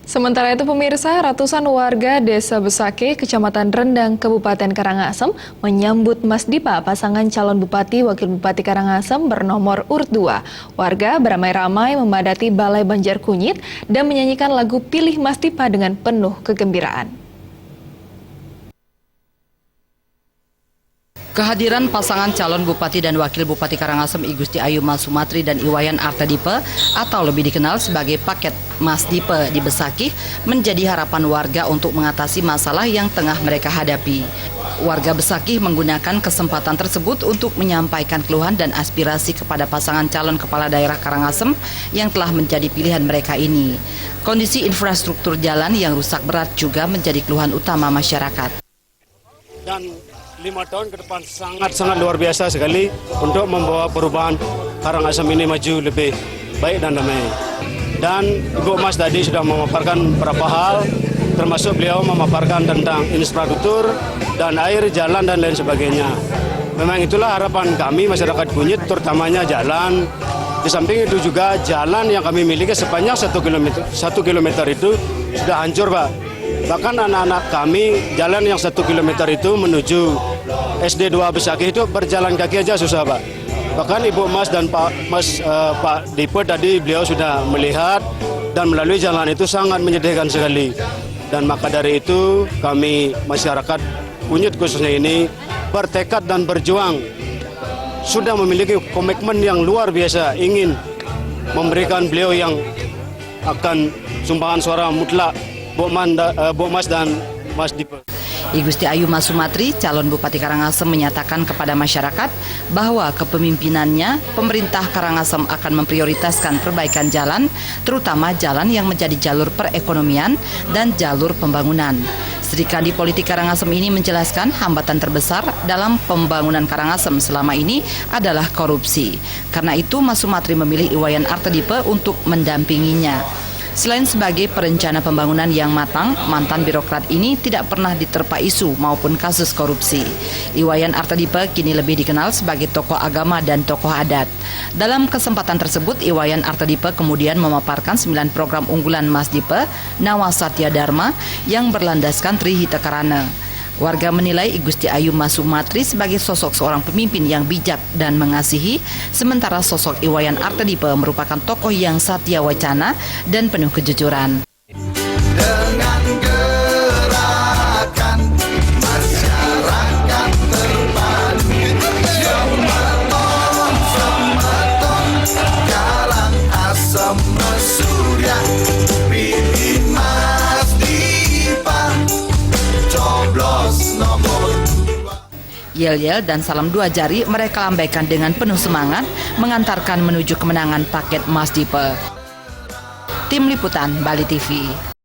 Sementara itu pemirsa, ratusan warga Desa Besake, Kecamatan Rendang, Kabupaten Karangasem menyambut Mas Dipa, pasangan calon Bupati Wakil Bupati Karangasem bernomor urut 2. Warga beramai-ramai memadati Balai Banjarkunyit dan menyanyikan lagu Pilih Mas Dipa dengan penuh kegembiraan. Kehadiran pasangan calon Bupati dan Wakil Bupati Karangasem I Gusti Ayu Mas Sumatri dan Iwayan Artadipe atau lebih dikenal sebagai paket Mas Dipe di Besakih menjadi harapan warga untuk mengatasi masalah yang tengah mereka hadapi. Warga Besakih menggunakan kesempatan tersebut untuk menyampaikan keluhan dan aspirasi kepada pasangan calon kepala daerah Karangasem yang telah menjadi pilihan mereka ini. Kondisi infrastruktur jalan yang rusak berat juga menjadi keluhan utama masyarakat. Dan 5 tahun ke depan sangat luar biasa sekali untuk membawa perubahan Karangasem ini maju lebih baik dan damai. Dan Ibu Mas tadi sudah memaparkan beberapa hal, termasuk beliau memaparkan tentang infrastruktur dan air, jalan dan lain sebagainya. Memang itulah harapan kami masyarakat Kunyit, terutamanya jalan. Di samping itu juga jalan yang kami miliki sepanjang 1 kilometer itu sudah hancur, Pak. Bahkan anak-anak kami jalan yang 1 kilometer itu menuju SD 2 Besakih itu berjalan kaki aja susah, Pak. Bahkan Ibu Mas dan Pak Dipe tadi beliau sudah melihat dan melalui jalan itu sangat menyedihkan sekali. Dan maka dari itu kami masyarakat Kunyit khususnya ini bertekad dan berjuang, sudah memiliki komitmen yang luar biasa ingin memberikan beliau yang akan sumbangan suara mutlak Bu Mas dan Mas Dipe. I Gusti Ayu Mas Sumatri, calon Bupati Karangasem menyatakan kepada masyarakat bahwa kepemimpinannya, pemerintah Karangasem akan memprioritaskan perbaikan jalan, terutama jalan yang menjadi jalur perekonomian dan jalur pembangunan. Sri Kandi Politik Karangasem ini menjelaskan hambatan terbesar dalam pembangunan Karangasem selama ini adalah korupsi. Karena itu Mas Sumatri memilih Iwayan Artadipe untuk mendampinginya. Selain sebagai perencana pembangunan yang matang, mantan birokrat ini tidak pernah diterpa isu maupun kasus korupsi. Iwayan Artadipe kini lebih dikenal sebagai tokoh agama dan tokoh adat. Dalam kesempatan tersebut, Iwayan Artadipe kemudian memaparkan 9 program unggulan Mas Dipe, Nawasatya Dharma, yang berlandaskan Trihita Karana. Warga menilai I Gusti Ayu Mas Sumatri sebagai sosok seorang pemimpin yang bijak dan mengasihi, sementara sosok Iwayan Artadipe merupakan tokoh yang satya wacana dan penuh kejujuran. Dengan gerakan masyarakat terpadu, Semeton, Karangasem, Surya, pilih Mas Dipa, coblos nomor 2. Yel-yel dan salam 2 jari mereka lambaikan dengan penuh semangat mengantarkan menuju kemenangan paket Mas Dipe. Tim Liputan Bali TV.